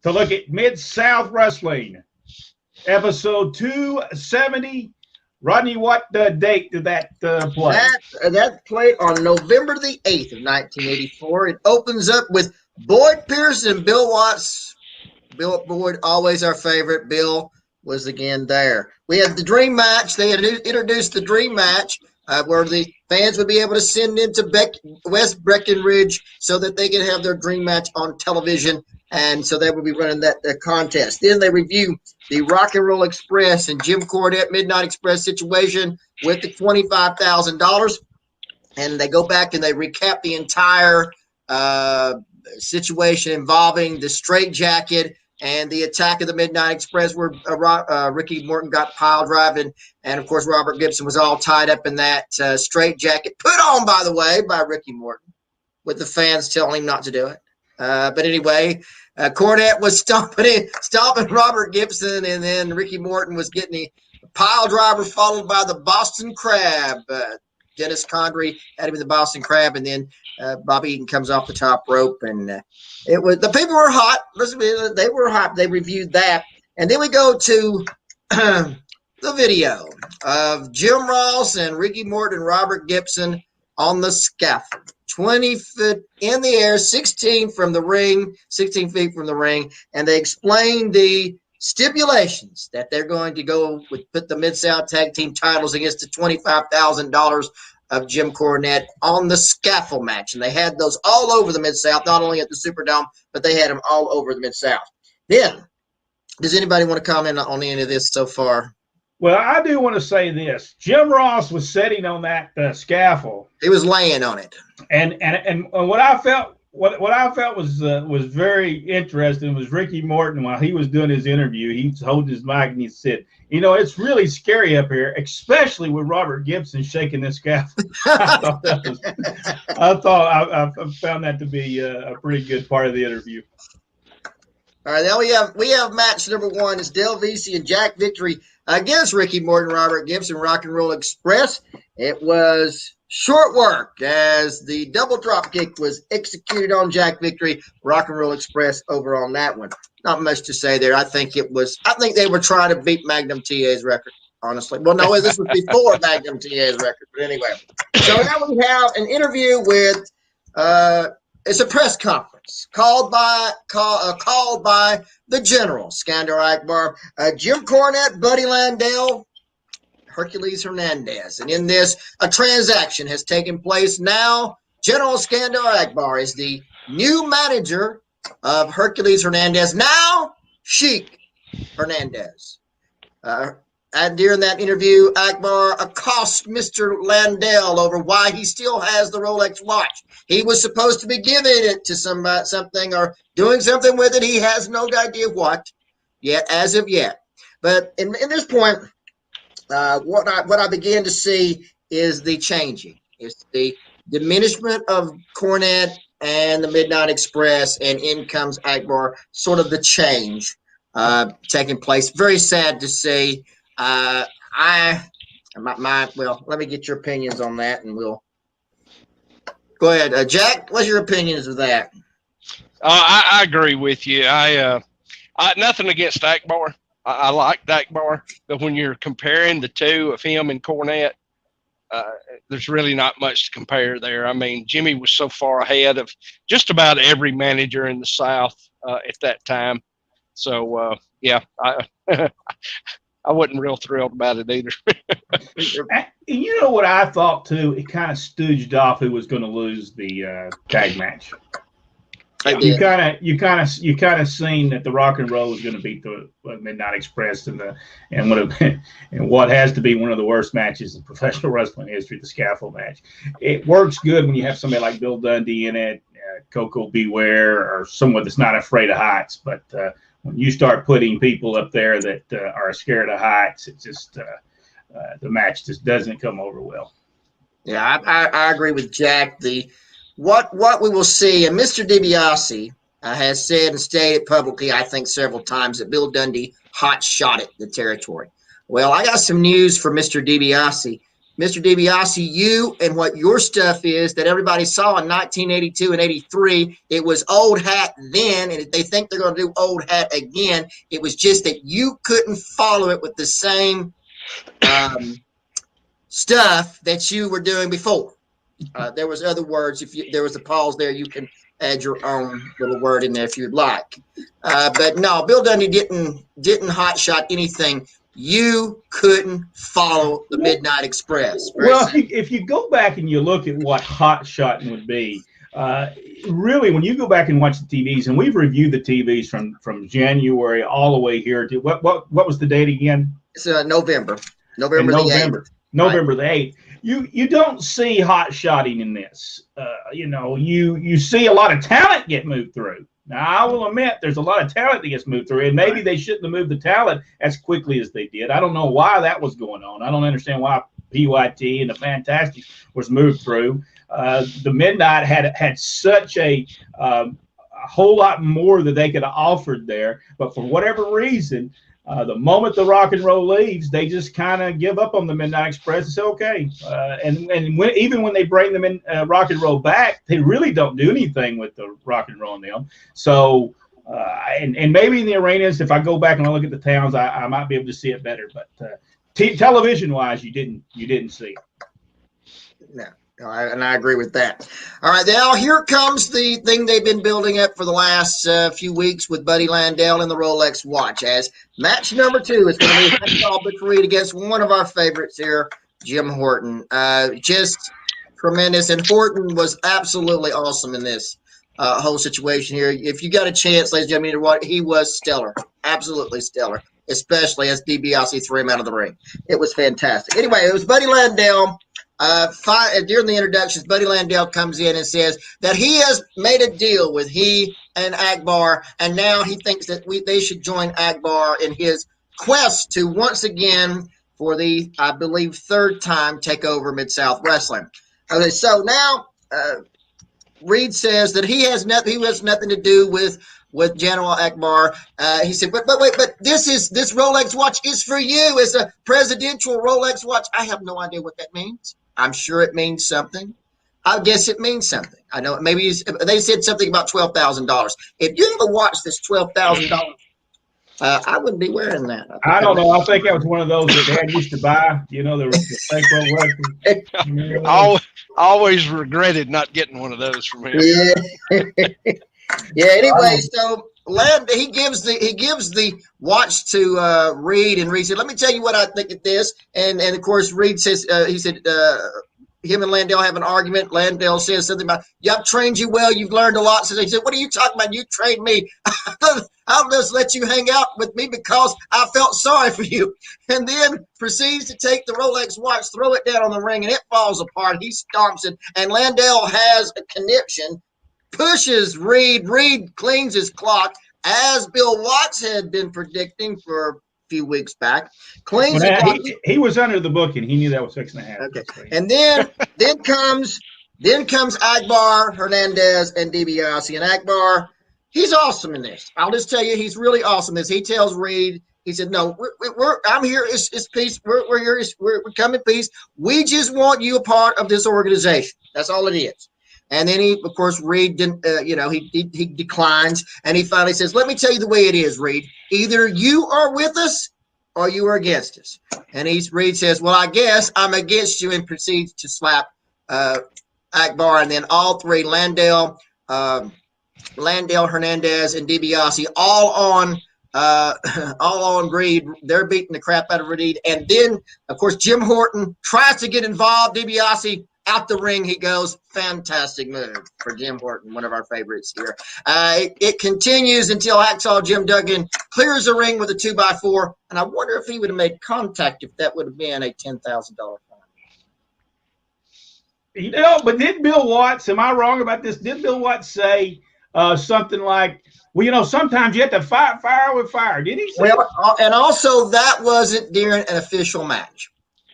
to look at Mid-South Wrestling, episode 270. Rodney, what date did that play? That played on November the 8th of 1984. It opens up with Boyd Pierce and Bill Watts. Bill Boyd, always our favorite. Bill was again there. We had the dream match. They had introduced the dream match where the fans would be able to send into West Breckenridge so that they could have their dream match on television. And so they would be running that contest. Then they review the Rock and Roll Express and Jim Cornette Midnight Express situation with the $25,000. And they go back and they recap the entire situation involving the straitjacket and the attack of the Midnight Express where Ricky Morton got pile driving. And, of course, Robert Gibson was all tied up in that straitjacket, put on, by the way, by Ricky Morton, with the fans telling him not to do it. But anyway, Cornette was stomping Robert Gibson, and then Ricky Morton was getting the pile driver followed by the Boston Crab. Dennis Condrey had him in the Boston Crab, and then Bobby Eaton comes off the top rope, and it was the people were hot. They were hot. They reviewed that, and then we go to the video of Jim Ross and Ricky Morton and Robert Gibson on the scaffold. 20 foot in the air, 16 feet from the ring, and they explain the stipulations that they're going to go with, put the Mid-South Tag Team titles against the $25,000 of Jim Cornette on the scaffold match. And they had those all over the Mid-South, not only at the Superdome, but they had them all over the Mid-South. Then, does anybody want to comment on any of this so far? Well, I do want to say this. Jim Ross was sitting on that scaffold. He was laying on it. And what I felt was very interesting was Ricky Morton, while he was doing his interview, he was holding his mic and he said, it's really scary up here, especially with Robert Gibson shaking this scaffold. I found that to be a pretty good part of the interview. All right, now we have match number one. It's Del Veasy and Jack Victory against Ricky Morton, Robert Gibson, Rock and Roll Express. It was short work as the double drop kick was executed on Jack Victory, Rock and Roll Express over on that one. Not much to say there. I think they were trying to beat Magnum TA's record, honestly. Well, no, this was before Magnum TA's record, but anyway. So now we have an interview with it's a press conference called by the General Skandor Akbar, Jim Cornette, Buddy Landell, Hercules Hernandez. And in this, a transaction has taken place now. General Skandor Akbar is the new manager of Hercules Hernandez, now Sheik Hernandez. During that interview, Akbar accosts Mr. Landell over why he still has the Rolex watch. He was supposed to be giving it to something or doing something with it. He has no idea what yet, as of yet. But in this point, what I began to see is the changing. It's the diminishment of Cornette and the Midnight Express, and in comes Akbar, sort of the change taking place. Very sad to see. Well, let me get your opinions on that, and we'll go ahead. Jack, what's your opinions of that? I agree with you. I nothing against Akbar. I like Akbar, but when you're comparing the two of him and Cornette, there's really not much to compare there. I mean, Jimmy was so far ahead of just about every manager in the South at that time. So, yeah, I wasn't real thrilled about it either. You know what I thought too? It kind of stooged off who was going to lose the tag match. You kind of seen that the Rock and Roll was going to beat the Midnight Express and what has to be one of the worst matches in professional wrestling history, the scaffold match. It works good when you have somebody like Bill Dundee in it, Coco Beware, or someone that's not afraid of heights. But when you start putting people up there that are scared of heights, it just the match just doesn't come over well. Yeah, I agree with Jack. What we will see, and Mr. DiBiase has said and stated publicly, I think several times, that Bill Dundee hot-shotted the territory. Well, I got some news for Mr. DiBiase. Mr. DiBiase, you and what your stuff is that everybody saw in 1982 and 83, it was old hat then, and if they think they're going to do old hat again, it was just that you couldn't follow it with the same stuff that you were doing before. There was other words. There was a pause there, you can add your own little word in there if you'd like. But no, Bill Dundee didn't hotshot anything. You couldn't follow the Midnight Express. Well, if you go back and you look at what hot shotting would be, really, when you go back and watch the TVs, and we've reviewed the TVs from January all the way here to what was the date again? It's November the 8th. November the 8th. You don't see hot shotting in this. You see a lot of talent get moved through. Now, I will admit there's a lot of talent that gets moved through, and maybe they shouldn't have moved the talent as quickly as they did. I don't know why that was going on. I don't understand why PYT and the Fantastic was moved through. The Midnight had such a whole lot more that they could have offered there, but for whatever reason, the moment the Rock and Roll leaves, they just kind of give up on the Midnight Express and say, okay. Even when they bring them in Rock and Roll back, they really don't do anything with the Rock and Roll in them. So, and maybe in the arenas, if I go back and I look at the towns, I might be able to see it better. But television-wise, you didn't see it. No. And I agree with that. All right, now here comes the thing they've been building up for the last few weeks with Buddy Landell and the Rolex watch. As match number 2 is going to be Hector Butch against one of our favorites here, Jim Horton. Just tremendous. And Horton was absolutely awesome in this whole situation here. If you got a chance, ladies and gentlemen, he was stellar. Absolutely stellar, especially as DiBiase threw him out of the ring. It was fantastic. Anyway, it was Buddy Landell. During the introductions, Buddy Landell comes in and says that he has made a deal with he and Akbar, and now he thinks that they should join Akbar in his quest to once again, for the, I believe, 3rd time, take over Mid-South Wrestling. Okay, so now Reed says that he has nothing to do with General Akbar. He said, but wait, but this Rolex watch is for you. It's a presidential Rolex watch. I have no idea what that means. I'm sure it means something. I guess it means something. I know maybe they said something about $12,000. If you have a watch that's $12,000, I wouldn't be wearing that. I don't know. I think that was one of those that Dad used to buy. You know, the fake Rolex. Always regretted not getting one of those from him. Yeah. Yeah. Anyway, so he gives the watch to Reed, and Reed said, "Let me tell you what I think of this." And of course, Reed says he said him and Landell have an argument. Landell says something about, "I've trained you well. You've learned a lot." So he said, "What are you talking about? You trained me. I'll just let you hang out with me because I felt sorry for you." And then proceeds to take the Rolex watch, throw it down on the ring, and it falls apart. He stomps it, and Landell has a conniption. Pushes Reed. Reed cleans his clock, as Bill Watts had been predicting for a few weeks back. Cleans the clock. He was under the booking. He knew that was 6.5. Okay. And then comes Akbar, Hernandez, and DiBiase. And Akbar, he's awesome in this. I'll just tell you, he's really awesome in this. He tells Reed, he said, "No, I'm here. It's peace. We're here. We're coming peace. We just want you a part of this organization. That's all it is." And then of course, Reed didn't, he declines, and he finally says, "Let me tell you the way it is, Reed. Either you are with us or you are against us." And Reed says, "Well, I guess I'm against you," and proceeds to slap Akbar. And then all three, Landell, Hernandez, and DiBiase, all on Reed. They're beating the crap out of Reed. And then, of course, Jim Horton tries to get involved. DiBiase, out the ring he goes. Fantastic move for Jim Horton, one of our favorites here. It continues until Hacksaw Jim Duggan clears the ring with a 2x4, and I wonder if he would have made contact if that would have been a $10,000 fine. You know, but did Bill Watts, am I wrong about this? Did Bill Watts say something like, "Well, you know, sometimes you have to fight fire with fire"? Did he say? Well, and also that wasn't during an official match.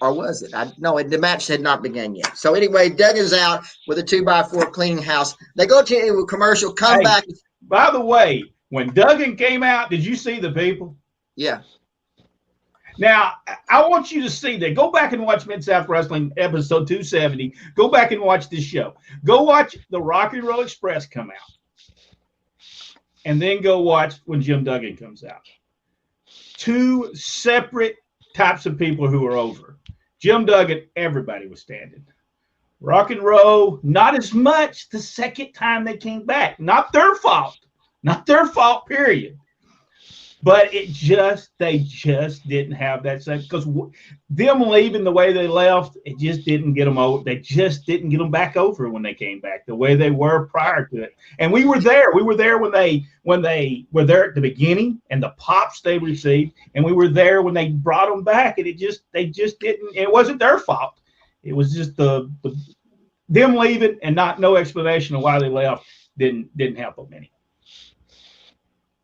Or was it? No, the match had not begun yet. So anyway, Duggan's out with a 2x4 cleaning house. They go to a commercial, come back. By the way, when Duggan came out, did you see the people? Yeah. Now, I want you to see that. Go back and watch Mid-South Wrestling episode 270. Go back and watch this show. Go watch the Rock and Roll Express come out. And then go watch when Jim Duggan comes out. Two separate types of people who are over. Jim Duggan, everybody was standing. Rock and Roll, not as much the second time they came back. Not their fault. Not their fault, period. But they just didn't have that same, because them leaving the way they left, it just didn't get them over. They just didn't get them back over when they came back the way they were prior to it. And we were there. We were there when they were there at the beginning and the pops they received, and we were there when they brought them back. And they just didn't. It wasn't their fault. It was just them leaving and no explanation of why they left didn't help them any.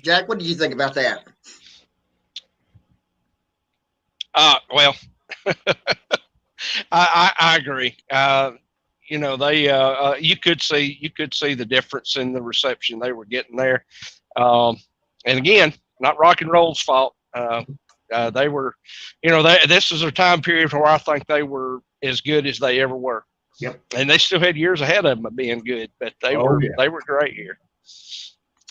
Jack, what did you think about that? Well, I agree. They you could see the difference in the reception they were getting there. And again, not Rock and Roll's fault. They were, this is a time period where I think they were as good as they ever were. Yep. And they still had years ahead of them of being good, but they were great here.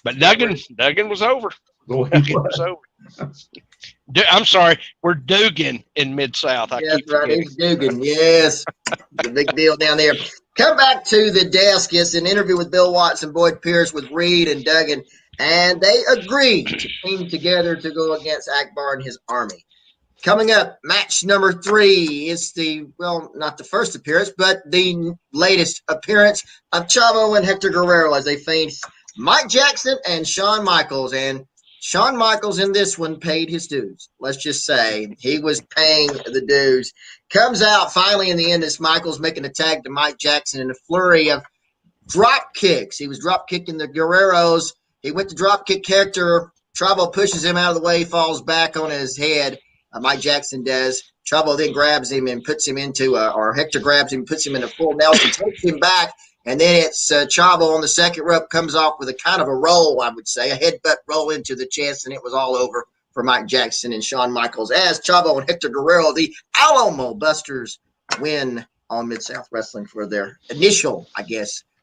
But Duggan was over. Duggan was over. I'm sorry, we're Duggan in Mid-South. Yes, right. It's Duggan. Yes, the big deal down there. Come back to the desk. It's an interview with Bill Watts and Boyd Pierce with Reed and Duggan, and they agreed to team together to go against Akbar and his army. Coming up, match number 3 is not the first appearance, but the latest appearance of Chavo and Hector Guerrero as they face Mike Jackson and Shawn Michaels. And Shawn Michaels in this one paid his dues. Let's just say he was paying the dues. Comes out finally in the end as Michaels making a tag to Mike Jackson in a flurry of drop kicks. He was drop kicking the Guerreros. He went to drop kick Hector. Chavo pushes him out of the way, falls back on his head. Mike Jackson does. Chavo then grabs him and puts him into or Hector grabs him, puts him in a full Nelson, takes him back. And then it's Chavo on the second rope, comes off with a kind of a roll, I would say, a headbutt roll into the chest, and it was all over for Mike Jackson and Shawn Michaels as Chavo and Hector Guerrero, the Alamo Busters, win on Mid-South Wrestling for their initial,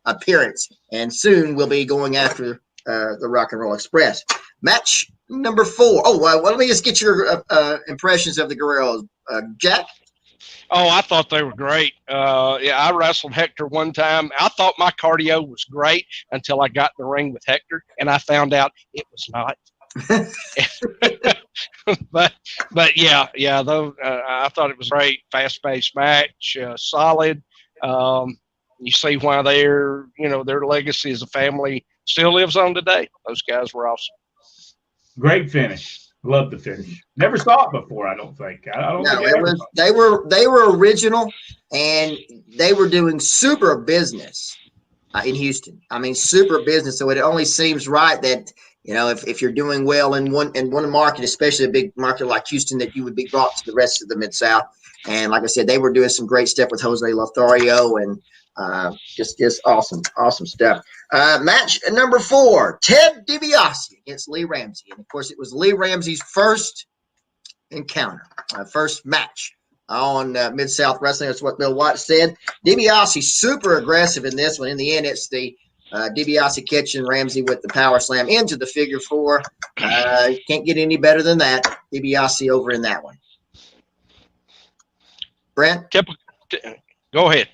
appearance. And soon we'll be going after the Rock and Roll Express. Match number 4. Oh, well, let me just get your impressions of the Guerreros. Jack? Oh, I thought they were great. I wrestled Hector one time. I thought my cardio was great until I got in the ring with Hector, and I found out it was not. but yeah, though I thought it was great, fast-paced match, solid. You see why their legacy as a family still lives on today. Those guys were awesome. Great finish. Love the finish. Never saw it before, I don't think. They were original, and they were doing super business in Houston. I mean, super business. So it only seems right that, if you're doing well in one market, especially a big market like Houston, that you would be brought to the rest of the Mid-South. And like I said, they were doing some great stuff with Jose Lothario and just awesome stuff. Match number 4, Ted DiBiase against Lee Ramsey. And of course, it was Lee Ramsey's first encounter, first match on Mid-South Wrestling. That's what Bill Watts said. DiBiase super aggressive in this one. In the end, it's the DiBiase catching Ramsey with the power slam into the figure 4. Can't get any better than that. DiBiase over in that one. Brent? Go ahead.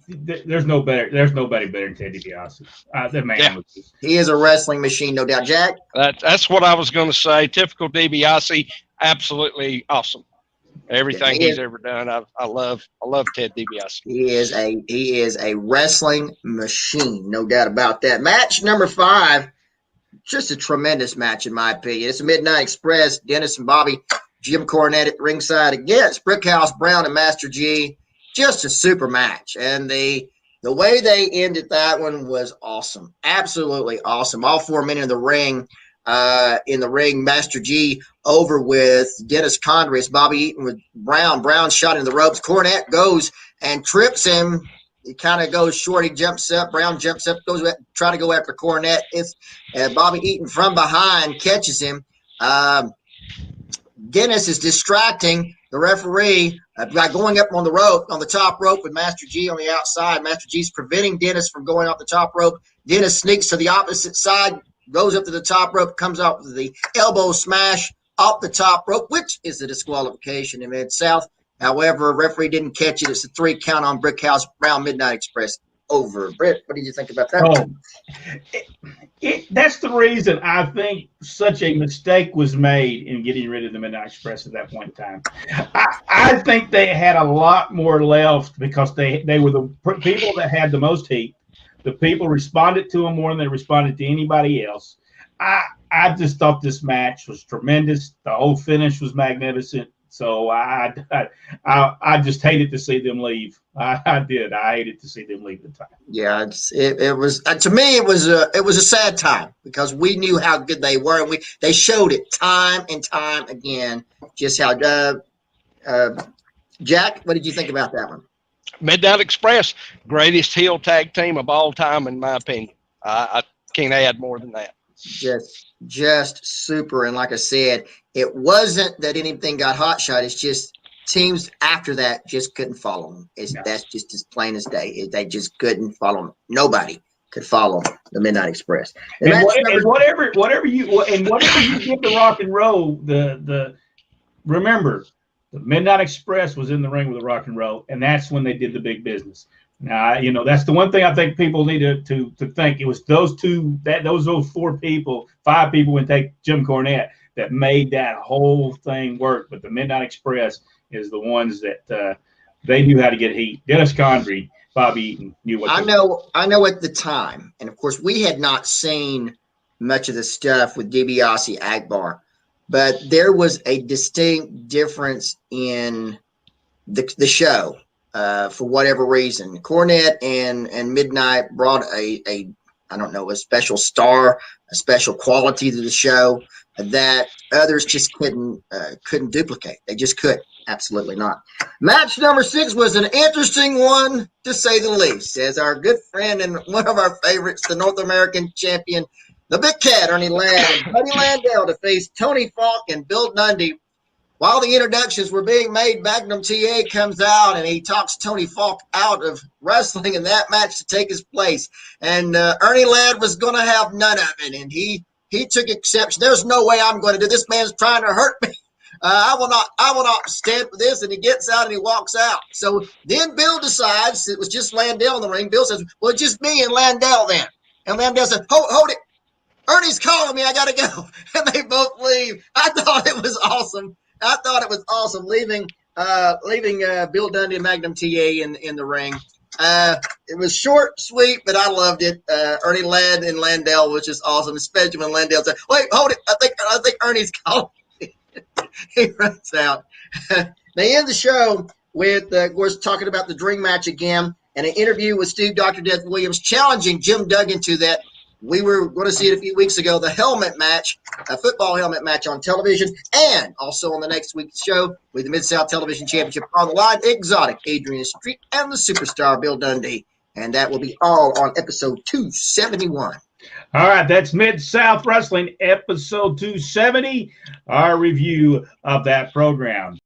There's nobody better than Ted DiBiase. That man he is a wrestling machine, no doubt. Jack? That's what I was going to say. Typical DiBiase, absolutely awesome. Everything he's ever done, I love Ted DiBiase. He is a wrestling machine, no doubt about that. Match number 5, just a tremendous match in my opinion. It's a Midnight Express. Dennis and Bobby. Jim Cornette at ringside against Brickhouse Brown and Master G. Just a super match. And the way they ended that one was awesome. Absolutely awesome. All 4 men in the ring. Master G over with Dennis Condris, Bobby Eaton with Brown. Brown shot in the ropes. Cornette goes and trips him. He kind of goes short. He jumps up. Brown jumps up, goes try to go after Cornette. It's Bobby Eaton from behind catches him. Dennis is distracting the referee by going up on the rope, on the top rope with Master G on the outside. Master G's preventing Dennis from going off the top rope. Dennis sneaks to the opposite side, goes up to the top rope, comes out with the elbow smash off the top rope, which is a disqualification in Mid-South. However, referee didn't catch it. It's a 3 count on Brickhouse Brown Midnight Express over. Britt, what did you think about that? That's the reason I think such a mistake was made in getting rid of the Midnight Express at that point in time. I think they had a lot more left because they were the people that had the most heat. The people responded to them more than they responded to anybody else. I just thought this match was tremendous. The whole finish was magnificent. So I just hated to see them leave. I did. I hated to see them leave the time. Yeah, it was to me it was a sad time because we knew how good they were, and they showed it time and time again. Just how Jack, what did you think about that one? Midnight Express, greatest heel tag team of all time, in my opinion. I can't add more than that. Just super. And like I said, it wasn't that anything got hot shot. It's just teams after that just couldn't follow them. That's just as plain as day. They just couldn't follow them. Nobody could follow the Midnight Express. And whatever you give the Rock and Roll, remember the Midnight Express was in the ring with the Rock and Roll, and that's when they did the big business. Now, that's the one thing I think people need to think. It was those 4 people, 5 people, when take Jim Cornette, that made that whole thing work. But the Midnight Express is the ones that they knew how to get heat. Dennis Condrey, Bobby Eaton knew what. I know at the time, and of course we had not seen much of the stuff with DiBiase Akbar, but there was a distinct difference in the show. For whatever reason, Cornette and Midnight brought a special star, a special quality to the show that others just couldn't duplicate. They just couldn't. Absolutely not. Match number 6 was an interesting one, to say the least, as our good friend and one of our favorites, the North American champion, the Big Cat, Ernie Ladd, and Buddy Landell to face Tony Falk and Bill Dundee. While the introductions were being made, Magnum TA comes out and he talks Tony Falk out of wrestling in that match to take his place. And Ernie Ladd was going to have none of it, and he took exception. There's no way I'm going to do this. Man's trying to hurt me. I will not stand for this. And he gets out and he walks out. So then Bill decides it was just Landell in the ring. Bill says, "Well, it's just me and Landell then." And Landell said, "Hold it. Ernie's calling me. I got to go." And they both leave. I thought it was awesome. Leaving Bill Dundee and Magnum TA in the ring. It was short, sweet, but I loved it. Ernie Ladd and Landell was just awesome, especially when Landell said, "Wait, hold it. I think Ernie's calling." He runs out. They end the show with, of course, talking about the dream match again, and an interview with Steve Dr. Death Williams challenging Jim Duggan to that. We were going to see it a few weeks ago, the helmet match, a football helmet match on television, and also on the next week's show with the Mid-South Television Championship on the line, Exotic Adrian Street and the superstar Bill Dundee. And that will be all on episode 271. All right, that's Mid-South Wrestling, episode 270, our review of that program.